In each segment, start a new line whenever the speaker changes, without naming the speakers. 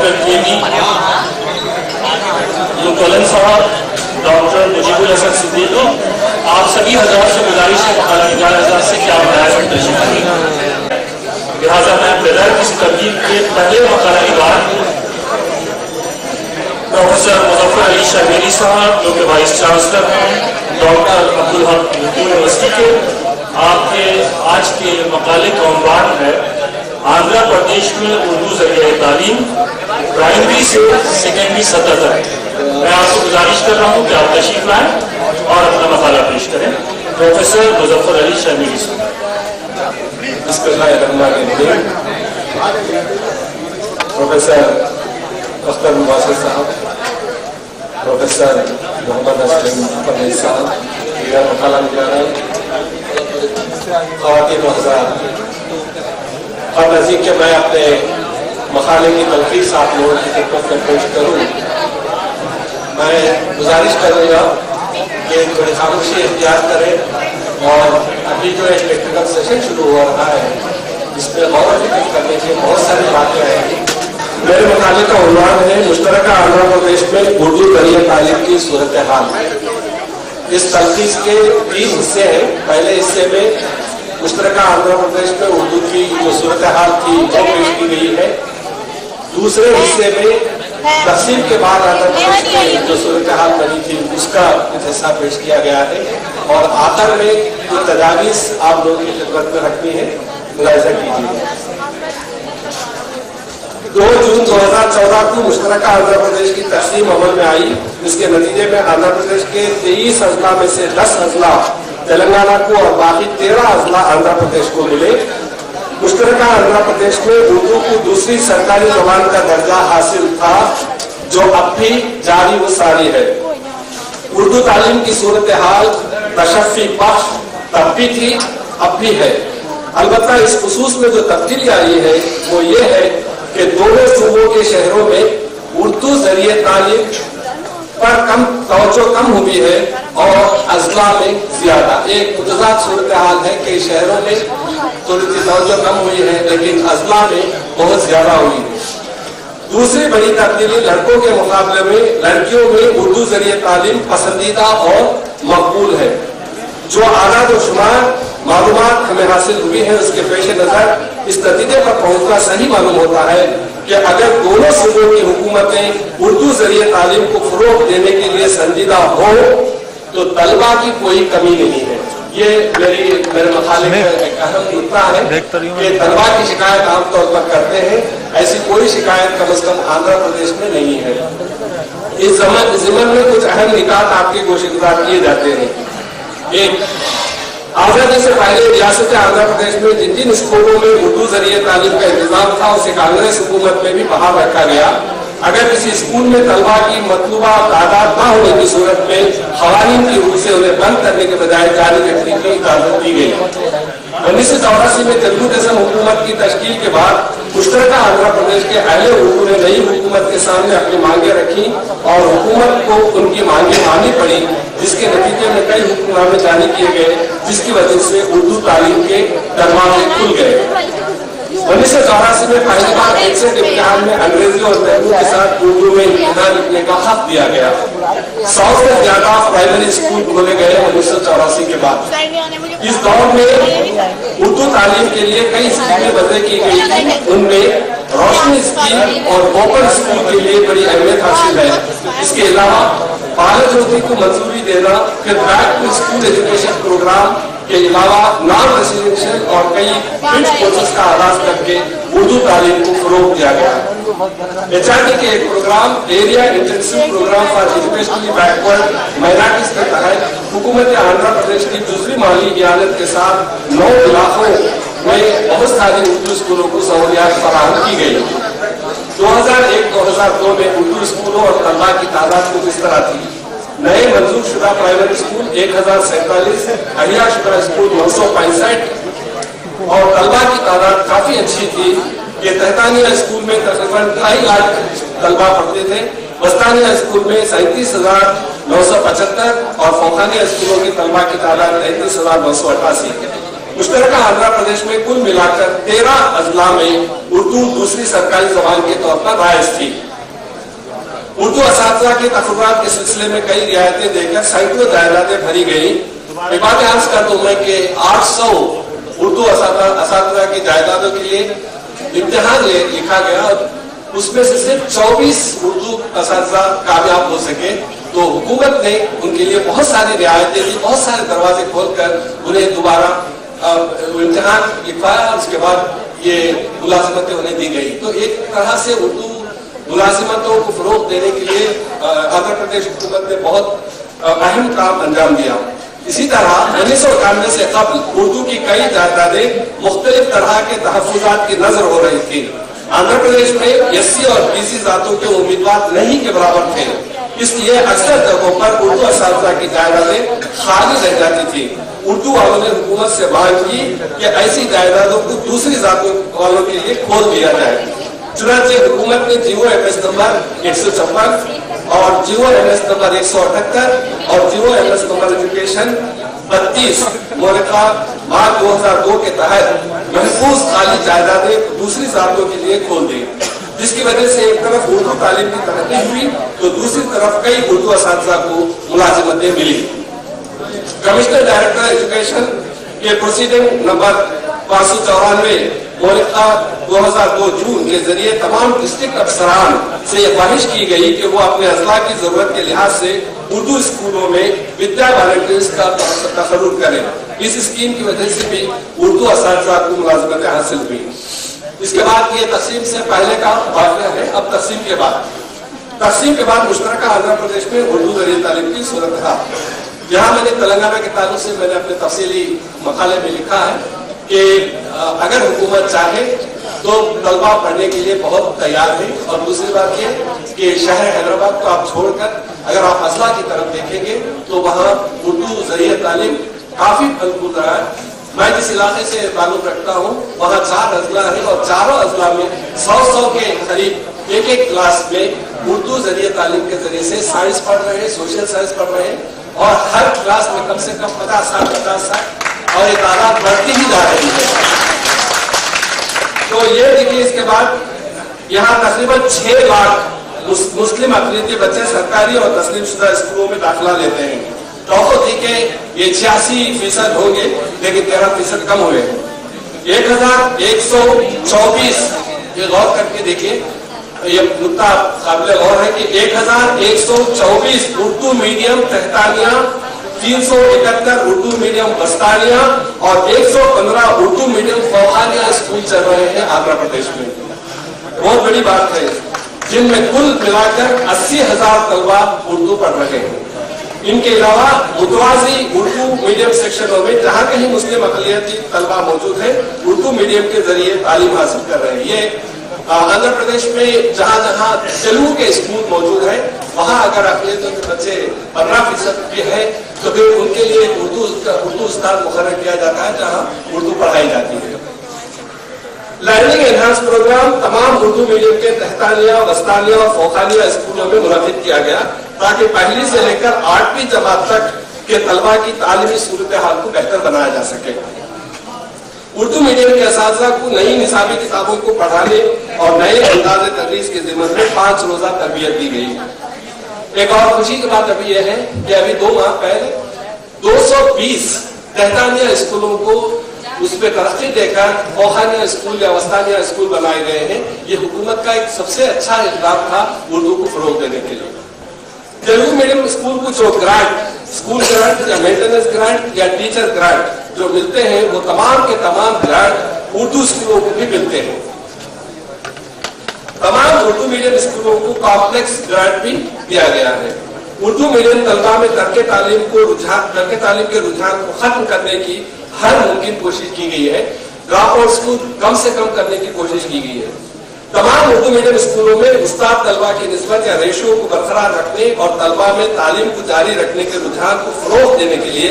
Doctor केवी मुकल्लन साहब, doctor मुजीबुल Hasan Siddiqui, आप सभी हजरात से गुजारिश है मकाला निगार आजाद से क्या बनाया लिहाजा मैं बगैर किसी तरकीब के पहले मकाला निगार प्रोफेसर मुजफ्फर अली शर्मीली साहब जो कि वाइस चांसलर हैं डॉक्टर अब्दुल हक यूनिवर्सिटी के, आपके आज के मकाले का उन्वान है आंध्र प्रदेश में उर्दू जरिए तालीम प्राइमरी से सेकेंडरी सतह तक। मैं आपको गुजारिश कर रहा हूँ कि आप तशरीफ लाएं और अपना मकाला पेश करें। प्रोफेसर मुजफ्फर अली शर्मीली साहब।
प्रोफेसर अख्तर मुबासिर साहब, प्रोफेसर मोहम्मद असलम परवेज साहब, मेरा मकाला निगारान, ख़वातीन व हज़रात, और नज़दीक के मैं अपने मकाले की तलखीस आप लोगों की खिदमत में पेश करूँ। मैं गुजारिश करूँगा कि थोड़ी खामोशी इख्तियार करें और अभी जो एक टेक्निकल सेशन शुरू हो रहा है इसमें गौर व फिक्र करने की बहुत सारी बातें आएंगी। मेरे मकाले का उन्वान है मुश्तरका आंध्र प्रदेश में उर्दू जरिए तालीम की सूरत हाल। इस तलखीस के 3 हिस्से हैं। पहले हिस्से में मुश्तरका आंध्र प्रदेश में उर्दू की जो सूरत हाल थी वो पेश की गई है। दूसरे हिस्से में तकसीम के बाद आंध्र प्रदेश में जो सूरत हाल बनी थी उसका हिस्सा पेश किया गया है और आखिर में जो तजावीज़ आप लोगों की खिदमत में रखनी है मुलाहिजा कीजिए। 2 जून 2014 को मुश्तरका आंध्र प्रदेश की तकसीम अमल में आई। इसके नतीजे में आंध्र प्रदेश के 23 अजला में से 10 अजला तेलंगाना को और बाकी 13 अजला आंध्र प्रदेश को मिले। मुश्तरका आंध्र प्रदेश में उर्दू को दूसरी सरकारी ज़बान का दर्जा हासिल था जो अब भी जारी व सारी है। उर्दू तालीम की सूरत हाल तशफ़ी बख्श तब भी थी अब भी है। अलबत्ता इस खुसूस में जो तब्दीली आई है वो ये है कि दोनों सूबों के शहरों में उर्दू जरिए तालीम पर तवज्जो कम हुई है और अजला में ज्यादा। एक मुतज़ाद सूरत हाल है कि शहरों में थोड़ी सी तवज्जो कम हुई है लेकिन अजला में बहुत ज्यादा हुई है। दूसरी बड़ी तब्दीली लड़कों के मुकाबले में लड़कियों में उर्दू जरिए तालीम पसंदीदा और मकबूल है। जो आदाद व शुमार मालूमात हमें हासिल हुई है उसके पेश नजर इस नतीजे पर पहुंचना सही मालूम होता है कि अगर दोनों सूबों की हुकूमतें उर्दू जरिए तालीम को फरोग देने के लिए संजीदा हो तो तलबा की कोई कमी नहीं है। ये मेरे मकाले का एक अहम नुक्ता है कि तलबा की शिकायत आमतौर पर करते हैं, ऐसी कोई शिकायत कम अज कम आंध्र प्रदेश में नहीं है। इस ज़मन में कुछ अहम निकात आपके गोशेगुजार किए जाते हैं। एक, आजादी से पहले रियासत आंध्र प्रदेश में जिन जिन स्कूलों में उर्दू जरिए तालीम का इंतजाम था उसे कांग्रेस हुकूमत में भी बहाल रखा गया। अगर किसी स्कूल में तलबा की मतलूबा तादाद न होने की सूरत में क़वानीन की रूप से उन्हें बंद करने के बजाय जारी रखने की इजाजत दी गई। 1984 में तेलुगु देशम हुकूमत की तश्कील के बाद मुश्तरका आंध्र प्रदेश के अहले उर्दू ने नई हुकूमत के सामने अपनी मांगे रखी और हुकूमत को उनकी मांगे माननी पड़ी, जिसके नतीजे में कई हुक्मनामे जारी किए गए जिसकी वजह से उर्दू तालीम के दरवाजे खुल गए। 1984 में पहली बार एक्सेट इम्तिहान में अंग्रेजी और तेलुगु के साथ उर्दू में इम्तिहान लिखने का हक दिया गया। 100 से ज्यादा प्राइमरी स्कूल खोले गए 1984 के बाद। इस दौर में उर्दू तालीम के लिए कई स्कीमें वज़े की गई थी। उनमें रोशनी स्कीम और ओपन स्कूल के लिए बड़ी अहमियत हासिल है। इसके अलावा बाल ज्योति को मंजूरी देना, फिर back to school education program के अलावा नॉन रेसिडेंशियल और कई फिक्स्ड कोर्सेज का आगाज करके उर्दू तालीम को फरोग दिया गया। HRD के एक program area intensive program for educationally backward minorities के तहत हुकूमत आंध्र प्रदेश की दूसरी माली इयालत के साथ 9 इलाकों में बहुत सारी उर्दू स्कूलों को सहूलियात फराहम की गई। 2001-2002 में उर्दू स्कूलों और तलबा की तादाद कुछ इस तरह थी। नए मंजूर शुदा प्राइमरी स्कूल 1047, अहिया शुदा स्कूल 965 और तलबा की तादाद काफी अच्छी थी। ये तहतानिया स्कूल में तकरीबन 2.5 लाख तलबा पढ़ते थे। वस्तानिया स्कूल में 37,975 और फौखानिया स्कूलों की तलबा की तादाद 33,988। मुश्तरका आंध्र प्रदेश में कुल मिलाकर 13 अजला में उर्दू दूसरी सरकारी जबान के तौर पर राइज थी। उर्दू असातिज़ा के तकर्रुरात के सिलसिले में कई रियायतें देकर सैकड़ों जायदादें भरी गई। एक बात अर्ज कर दूं मैं कि 800 उर्दू असातिज़ा की जायदादों के लिए इम्तिहान लिखा गया, उसमें से सिर्फ 24 उर्दू असातिज़ा कामयाब हो सके। तो हुकूमत ने उनके लिए बहुत सारी रियायतें दी, बहुत सारे दरवाजे खोलकर उन्हें दोबारा इम्तिहान लिखवाया, उसके बाद ये मुलाजिमतें उन्हें दी गई। तो एक तरह से उर्दू मुलाजिमतों को फरोग देने के लिए आंध्र प्रदेश हुकूमत ने बहुत अहम काम अंजाम दिया। इसी तरह 1991 से कबल उर्दू की कई जायदादें मुख्तलिफ तरह के तहफ़्फ़ुज़ात की नजर हो रही थी। आंध्र प्रदेश में एससी और बीसी जातों के उम्मीदवार नहीं के बराबर थे, इसलिए अक्सर जगहों पर उर्दू असातिज़ा की जायदादें खाली रह जाती थी। उर्दू वालों ने हुकूमत से मांग की कि ऐसी जायदादों को दूसरी जातों वालों के लिए खोल दिया जाए। चुनांचे हुकूमत ने GOMS नंबर 156 और GOMS नंबर 178 और GOMS नंबर एजुकेशन 32 मोरिका मार्च 2002 के तहत महफूज खाली जायदादें दूसरी जातों के लिए खोल दी, जिसकी वजह से एक तरफ उर्दू तालीम की तरक्की हुई तो दूसरी तरफ कई उर्दू असातिज़ा को मुलाजिमतें मिली। कमिश्नर डायरेक्टर एजुकेशन के प्रोसीडिंग नंबर 594 मोरिका 2002 जून के जरिए तमाम डिस्ट्रिक्ट अफसरान से यह ख्वाहिश की गई कि वो अपने अजला की जरूरत के लिहाज से उर्दू स्कूलों में विद्या वॉलंटियर्स का तखर्रुज करें। इस स्कीम की वजह से भी उर्दू असातिज़ा को मुलाजिमतें हासिल हुई। इसके बाद ये तकसीम से पहले का वाक़या है। अब तकसीम के बाद मुश्तरका आंध्र प्रदेश में उर्दू ज़रिए तालीम की सूरत है। यहाँ मैंने तेलंगाना के ताल्लुक से मैंने अपने तफसीली मकाले में लिखा है कि अगर हुकूमत चाहे तो तलबा पढ़ने के लिए बहुत तैयार है। और दूसरी बात ये कि शहर हैदराबाद को आप छोड़कर अगर आप अजला की तरफ देखेंगे तो वहाँ उर्दू ज़रिए तालीम काफी फलफूल रहा है। मैं जिस इलाके से ताल्लुक रखता हूँ वहाँ 4 अजला है और चारों अजला में 100 के करीब एक क्लास में उर्दू ज़रिए तालीम के जरिए से साइंस पढ़ रहे हैं, सोशल साइंस पढ़ रहे हैं और हर क्लास में कम से कम 50-60 और ये तादाद बढ़ती ही जा रही है। तो ये देखिए, इसके बाद यहाँ तकरीबन 6 लाख मुस्लिम अक़लियती बच्चे सरकारी और तस्लीम शुदा स्कूलों में दाखिला लेते हैं। तो ठीक है, ये 86% होंगे लेकिन 13% कम हुए। 1124, ये गौर करके देखिए, ये नुक्ता काबिल गौर है कि 1124 उर्दू मीडियम तहतानिया, 371 उर्दू मीडियम बस्तानिया और 115 उर्दू मीडियम फौखानिया स्कूल चल रहे हैं आंध्र प्रदेश में। बहुत बड़ी बात है, जिनमें कुल मिलाकर 80,000 तलबा उर्दू पढ़ रहे हैं। इनके अलावा मुतवाजी उर्दू मीडियम सेक्शनों में जहाँ कहीं मुस्लिम अक़लियती तलबा मौजूद है उर्दू मीडियम के जरिए तालीम हासिल कर रहे हैं। ये आंध्र प्रदेश में जहाँ जहाँ तेलुगु के स्कूल मौजूद है वहाँ अगर अक़लियतों के बच्चे 15% के हैं तो फिर उनके लिए उर्दू उस्ताद मुकर्रर किया जाता है जहाँ उर्दू पढ़ाई जाती है। लर्निंग एनहांस प्रोग्राम तमाम उर्दू मीडियम के तहतानिया, वस्तानिया और फौखानिया स्कूलों में मुनक़िद किया गया ताकि पहली से लेकर 8वीं जमात तक के तलबा की तालीमी सूरत हाल को बेहतर बनाया जा सके। उर्दू मीडियम के असातिज़ा को नई निसाबी किताबों को पढ़ाने और नए अंदाज़ तदरीस के ज़िम्मन में 5 रोज़ा तरबियत दी गई। एक और खुशी की बात अभी यह है कि अभी 2 माह पहले 220 तहतानिया स्कूलों को उस पर तरक्की देकर फौखानिया स्कूल या वस्तानिया स्कूल बनाए गए हैं। ये हुकूमत का एक सबसे अच्छा इक़दाम था उर्दू को फरोग देने के लिए। तेलुगु मीडियम स्कूल को जो ग्रांट, स्कूल ग्रांट या मेंटेनेंस ग्रांट या टीचर ग्रांट जो मिलते हैं वो तमाम के तमाम ग्रांट उर्दू स्कूलों को भी मिलते हैं। तमाम उर्दू मीडियम स्कूलों को कॉम्प्लेक्स ग्रांट भी दिया गया है। उर्दू मीडियम तलबा में तर्क तालीम के रुझान को खत्म करने की हर मुमकिन कोशिश की गई है। ड्रॉप आउट्स को कम से कम करने की कोशिश की गई है। तमाम उर्दू मीडियम स्कूलों में उस्ताद तलबा की निस्बत या रेशो को बरकरार रखने और तलबा में तालीम को जारी रखने के रुझान को फरोग देने के लिए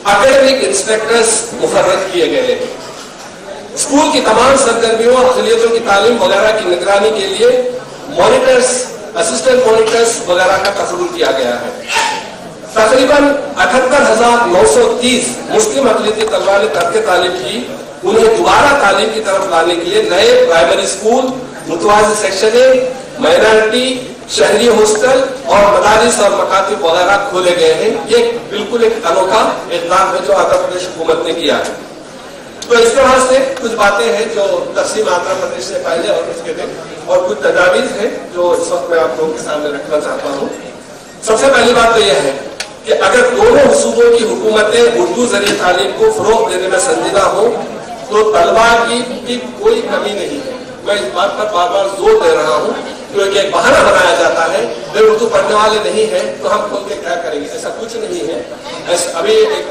एकेडमिक इंस्पेक्टर्स मुकर्रर किए गए हैं। स्कूल की तमाम सरगर्मियों और अक़लियतों की तालीम वगैरह की निगरानी के लिए मॉनिटर्स, असिस्टेंट मॉनिटर्स वगैरह का तखर्रुज किया गया है। तकरीबन 78,930 मुस्लिम अकलियती तलबा ने तर्क तालीम की। उन्हें दोबारा तालीम की तरफ लाने के लिए नए प्राइमरी स्कूल, मुतवाज़ी सेक्शन, माइनॉरिटी, शहरी हॉस्टल और मदारिस और मकातिब वगैरह खोले गए हैं। ये बिल्कुल एक अनोखा इक़दाम है जो आंध्र प्रदेश हुकूमत ने किया है। तो इस तरह से कुछ बातें हैं जो तकसीम आंध्र प्रदेश से पहले और उसके दिन, और कुछ तजावीज़ हैं जो इस वक्त मैं आप लोगों के सामने रखना चाहता हूँ। सबसे पहली बात तो यह है कि अगर दोनों सूबों की हुकूमतें उर्दू जरिए तालीम को फरोग देने में संजीदा हो तो तलबा की भी कोई कमी नहीं है। मैं इस बात पर बार बार जोर दे रहा हूँ, क्योंकि एक बहाना बनाया जाता है वे उर्दू पढ़ने वाले नहीं है तो हम खोल के क्या करेंगे, ऐसा कुछ नहीं है। अभी एक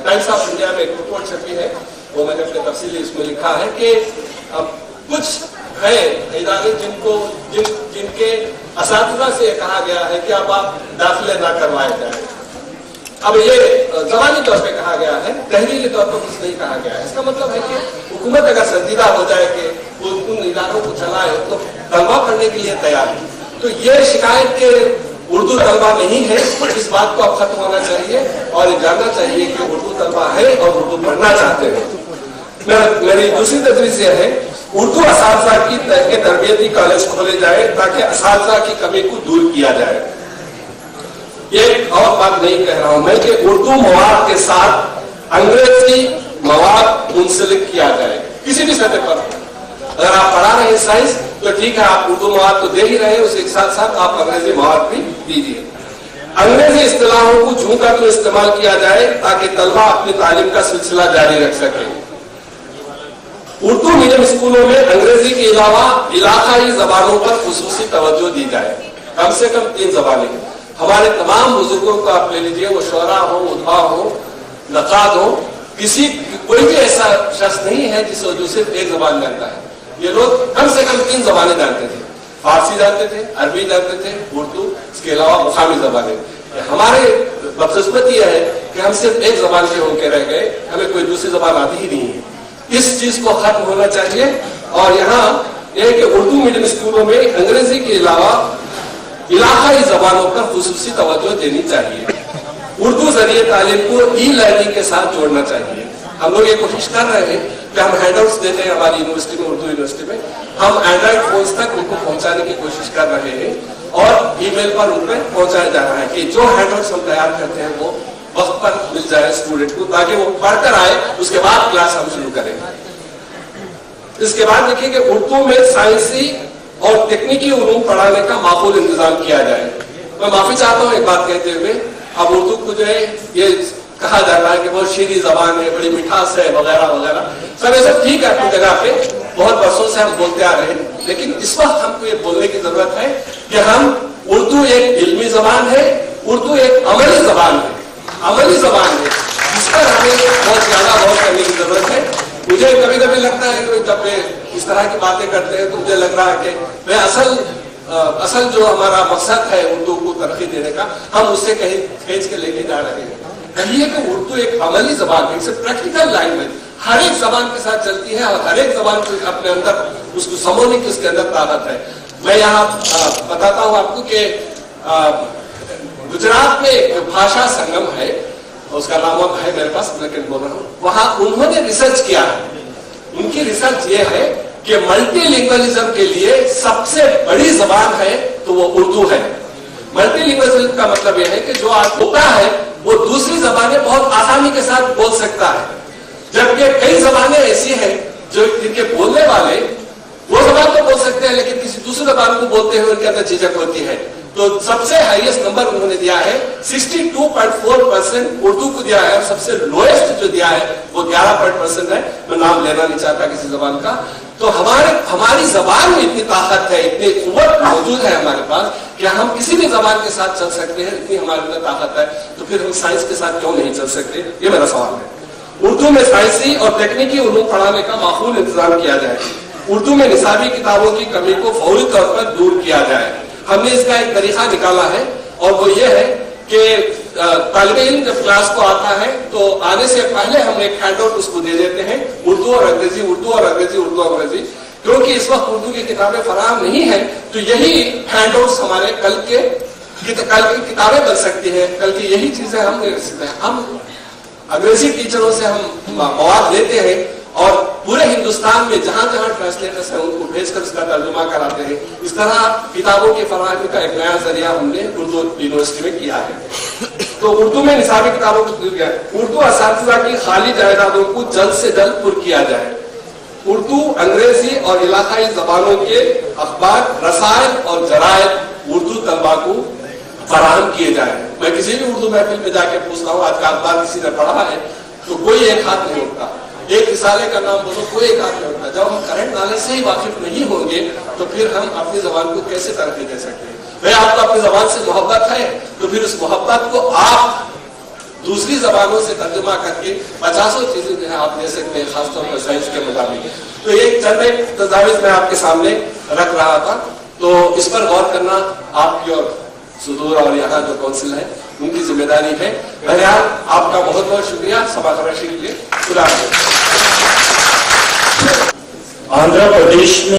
टाइम्स ऑफ इंडिया में एक रिपोर्ट छपी है, वो मैंने अपने तफसीली इसमें लिखा है कि अब कुछ है इदारे जिनके असातिज़ा से कहा गया है कि अब आप दाखिले ना करवाए जाए। अब ये ज़बानी तौर पे कहा गया है, तहरीरी तौर पर कुछ नहीं कहा गया है। इसका मतलब है कि हुकूमत अगर संजीदा हो जाए कि वो उन इदारों को चलाए तो तलबा पढ़ने के लिए तैयार है। तो ये शिकायत के उर्दू तलबा नहीं है, इस बात को अब खत्म होना चाहिए और ये जानना चाहिए कि उर्दू तलबा है और उर्दू पढ़ना चाहते हैं। मेरी दूसरी तजवीज़ यह है, उर्दू असातिज़ा की तरबियती कॉलेज खोले जाए ताकि असातिज़ा की कमी को दूर किया जाए। एक और बात नहीं कह रहा हूं मैं कि उर्दू मवाद के साथ अंग्रेजी मवाद मुंसलिक किया जाए किसी भी सतह पर। अगर आप पढ़ा रहे हैं साइंस तो ठीक है, आप उर्दू मवाद तो दे ही रहे हैं, उसके साथ साथ आप अंग्रेजी मवाद भी दीजिए। अंग्रेजी इस्तिलाहों को झूमकर तो इस्तेमाल किया जाए ताकि तलबा अपनी तालीम का सिलसिला जारी रख सके। उर्दू मीडियम स्कूलों में अंग्रेजी के अलावा इलाकाई जबानों पर खुसूसी तवज्जो दी जाए, कम से कम 3 जबानें। हमारे तमाम बुजुर्गों को आप ले लीजिए, वो शोरा हो, उद्भा हो, नकाद हो, कोई भी ऐसा शख्स नहीं है जो सिर्फ एक जबान जानता है। ये लोग कम से कम 3 जबानें जानते थे, फारसी जानते थे, अरबी जानते थे, उर्दू, इसके अलावा मुकामी जबानें। हमारे बदकिस्मती यह है कि हम सिर्फ एक जबान के होकर रह गए, हमें कोई दूसरी जबान आती ही नहीं है। इस चीज को खत्म होना चाहिए। और यहाँ यह कि उर्दू मीडियम स्कूलों में अंग्रेजी के अलावा इलाकाई जबानों पर खुसूसी तवज्जो देनी चाहिए। उर्दू जरिए तालीम को ई लर्निंग के साथ जोड़ना चाहिए। हम लोग ये कोशिश कर रहे हैं कि हम हैंडआउट्स देते हैं हमारी यूनिवर्सिटी में, उर्दू यूनिवर्सिटी में हम एंड्रॉइड फोन्स तक उनको पहुंचाने की कोशिश कर रहे हैं और ईमेल पर उन पर पहुंचाया जा रहा है कि जो हैंडआउट्स हम तैयार करते हैं वो वक्त पर मिल जाए स्टूडेंट को, ताकि वो पढ़कर आए, उसके बाद क्लास हम शुरू करेंगे। इसके बाद देखिए कि उर्दू में साइंसी और तकनीकी उलूम पढ़ाने का माकूल इंतजाम किया जाए। मैं माफी चाहता हूँ एक बात कहते हुए, अब उर्दू को जो है ये कहा जाता है कि बहुत शीरी जबान है, बड़ी मिठास है वगैरह वगैरह। सब ये सब ठीक है अपनी जगह पे, बहुत वर्षों से हम बोलते आ रहे हैं, लेकिन इस वक्त हमको ये बोलने की जरूरत है कि हम उर्दू एक इल्मी जबान है, उर्दू एक अमली जबान है, अमली जबान है, जिस पर हमें बहुत ज्यादा गौर करने की जरूरत है। मुझे कभी कभी लगता है कि जब वे इस तरह की बातें करते हैं तो मुझे लग रहा है कि वे असल जो हमारा मकसद है उर्दू को तरक्की देने का, हम उससे कहीं खींच के लेके जा रहे हैं। कहिए कि उर्दू एक अमली जबान है, इट्स प्रैक्टिकल लैंग्वेज, हर एक जबान के साथ चलती है और हर एक जबान को अपने अंदर उसको समझने की उसके अंदर ताकत है। मैं यहाँ बताता हूँ आपको कि गुजरात में एक भाषा संगम है, उसका नाम अब है मेरे पास, लेकिन बोल रहा हूँ, वहां उन्होंने रिसर्च किया है। उनकी रिसर्च ये है कि मल्टीलिंगुअलिज्म के लिए सबसे बड़ी जबान है तो वो उर्दू है। मल्टीलिंगुअलिज्म का मतलब यह है कि जो आज होता है वो दूसरी जबानें बहुत आसानी के साथ बोल सकता है, जबकि कई जबानें ऐसी हैं जो जिनके बोलने वाले वो जबान तो बोल सकते हैं लेकिन किसी दूसरी जबान को बोलते हुए उनके अंदर झिझक होती है। तो सबसे हाईएस्ट नंबर उन्होंने दिया है 62.4% उर्दू को दिया है, और सबसे लोएस्ट जो दिया है वो 11% है। मैं नाम लेना नहीं चाहता किसी जबान का। तो हमारी जबान में इतनी ताकत है, इतनी कुव्वत मौजूद है हमारे पास कि हम किसी भी जबान के साथ चल सकते हैं, इतनी हमारे अंदर ताकत है, तो फिर हम साइंस के साथ क्यों नहीं चल सकते? ये मेरा सवाल है। उर्दू में साइंसी और तकनीकी उलूम पढ़ाने का माकूल इंतजाम किया जाए। उर्दू में निसाबी किताबों की कमी को फौरी तौर पर दूर किया जाए। हमने इसका एक तरीका निकाला है और वो ये है कि तालिबे इल्म जब क्लास को आता है तो आने से पहले हम एक हैंडआउट उसको दे देते हैं, उर्दू और अंग्रेजी, उर्दू और अंग्रेजी, उर्दू और अंग्रेजी। क्योंकि इस वक्त उर्दू की किताबें फराहम नहीं है तो यही हैंडआउट्स हमारे कल के कल की किताबें बन सकती हैं, कल की यही चीजें हम ले सकते हैं। हम अंग्रेजी टीचरों से हम मवाद लेते हैं और पूरे हिंदुस्तान में जहां जहां ट्रांसलेटर्स हैं उनको भेजकर उसका तर्जुमा कराते हैं। इस तरह किताबों की फराहमी का एक नया जरिया हमने उर्दू यूनिवर्सिटी में किया है। तो उर्दू में निसाबी किताबों को दिया गया। उर्दू असातिज़ा की खाली जायदादों को जल्द से जल्द पुर किया जाए। उर्दू, अंग्रेजी और इलाकाई जबानों के अखबार, रसायल और जरायद उर्दू तलबा को फराहम किए जाए। मैं किसी भी उर्दू महफिल में जाके पूछता हूँ आज का अखबार किसी ने पढ़ा है, तो कोई एक हाथ नहीं उठता। एक रिसाले का नाम बोलो, कोई एक हाथ नहीं उठता। जब हम करंट नॉलेज से ही वाकिफ नहीं होंगे तो फिर हम अपनी जबान को कैसे तरक्की दे सकते हैं? भाई आपको अपनी जबान से मोहब्बत है तो फिर उस मोहब्बत को आप दूसरी जबानों से तर्जुमा करके 50 चीजें जो है आप ले सकते हैं, खासतौर पर साइंस के मुताबिक। तो एक चंद एक तजावीज मैं आपके सामने रख रहा था, तो इस पर गौर करना आपकी और सुदूर और यहाँ जो काउंसिल है उनकी जिम्मेदारी है। बहरहाल आपका बहुत बहुत शुक्रिया सभा खबरशी के लिए। खुदा हाफिज़।
आंध्र प्रदेश में